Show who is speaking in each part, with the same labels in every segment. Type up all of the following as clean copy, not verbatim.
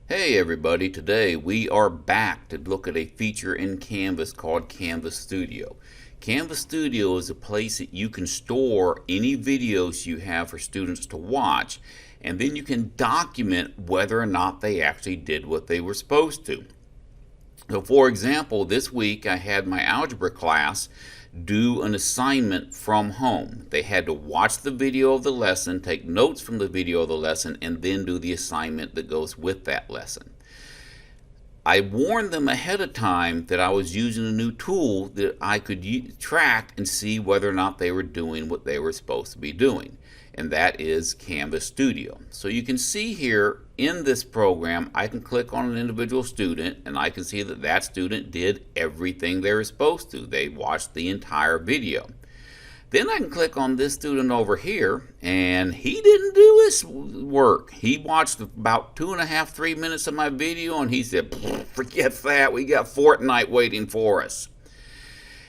Speaker 1: Hey everybody, today we are back to look at a feature in Canvas called Canvas Studio. Canvas Studio is a place that you can store any videos you have for students to watch, and then you can document whether or not they actually did what they were supposed to. So for example, this week I had my algebra class do an assignment from home. They had to watch the video of the lesson, take notes from the video of the lesson, and then do the assignment that goes with that lesson. I warned them ahead of time that I was using a new tool that I could track and see whether or not they were doing what they were supposed to be doing, and that is Canvas Studio. So you can see here in this program, I can click on an individual student and I can see that that student did everything they were supposed to. They watched the entire video. Then I can click on this student over here, and he didn't do his work. He watched about 2.5, 3 minutes of my video, and he said, forget that, we got Fortnite waiting for us.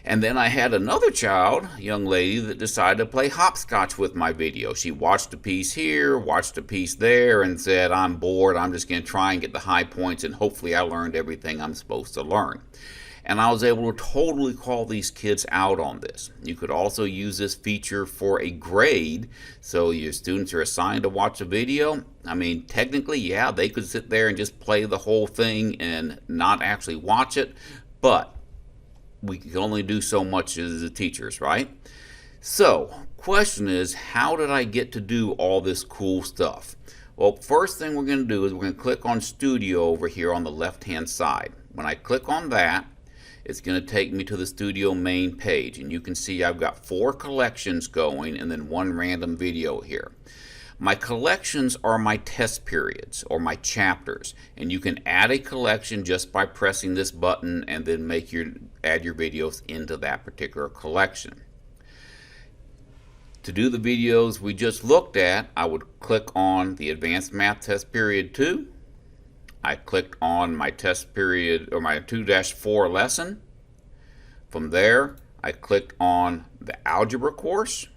Speaker 1: And then I had another child, young lady, that decided to play hopscotch with my video. She watched a piece here, watched a piece there, and said, I'm bored, I'm just going to try and get the high points, and hopefully I learned everything I'm supposed to learn. And I was able to totally call these kids out on this. You could also use this feature for a grade, so your students are assigned to watch a video. I mean, technically, yeah, they could sit there and just play the whole thing and not actually watch it, but we can only do so much as the teachers, right? So, question is, how did I get to do all this cool stuff? Well, first thing we're going to do is we're going to click on Studio over here on the left-hand side. When I click on that, it's going to take me to the Studio main page, and you can see I've got 4 collections going and then 1 random video here. My collections are my test periods or my chapters, and you can add a collection just by pressing this button and then add your videos into that particular collection. To do the videos we just looked at, I would click on the Advanced Math Test Period 2. I clicked on my test period or my 2-4 lesson. From there, I clicked on the algebra course,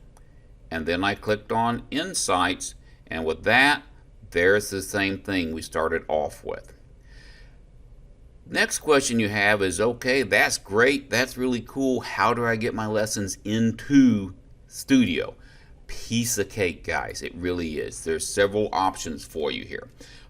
Speaker 1: and then I clicked on Insights, and with that, there's the same thing we started off with. Next question you have is, okay, that's great, that's really cool, how do I get my lessons into Studio? Piece of cake, guys, it really is. There's several options for you here.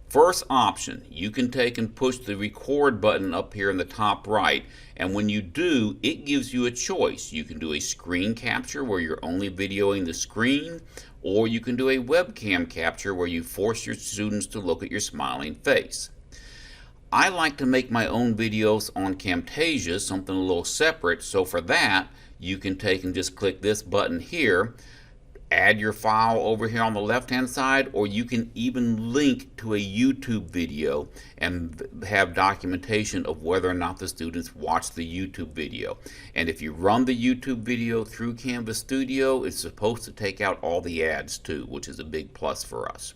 Speaker 1: First option, you can take and push the record button up here in the top right, and when you do, it gives you a choice. You can do a screen capture where you're only videoing the screen, or you can do a webcam capture where you force your students to look at your smiling face. I like to make my own videos on Camtasia, something a little separate, so for that, you can take and just click this button here, add your file over here on the left hand side, or you can even link to a YouTube video and have documentation of whether or not the students watch the YouTube video. And if you run the YouTube video through Canvas Studio, it's supposed to take out all the ads too, which is a big plus for us.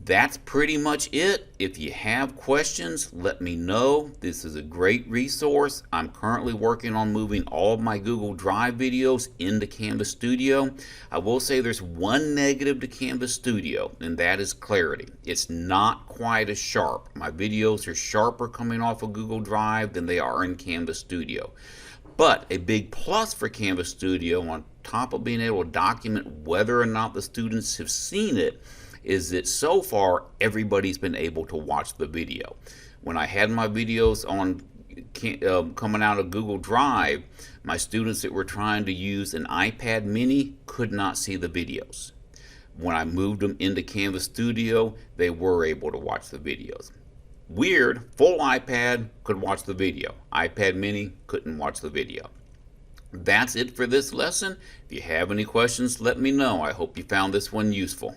Speaker 1: That's pretty much it. If you have questions, let me know. This is a great resource. I'm currently working on moving all of my Google Drive videos into Canvas Studio. I will say there's one negative to Canvas Studio, and that is clarity. It's not quite as sharp. My videos are sharper coming off of Google Drive than they are in Canvas Studio. But a big plus for Canvas Studio, on top of being able to document whether or not the students have seen it, is that so far everybody's been able to watch the video. When I had my videos on coming out of Google Drive, my students that were trying to use an iPad mini could not see the videos. When I moved them into Canvas Studio, they were able to watch the videos. Weird, full iPad could watch the video. iPad mini couldn't watch the video. That's it for this lesson. If you have any questions, let me know. I hope you found this one useful.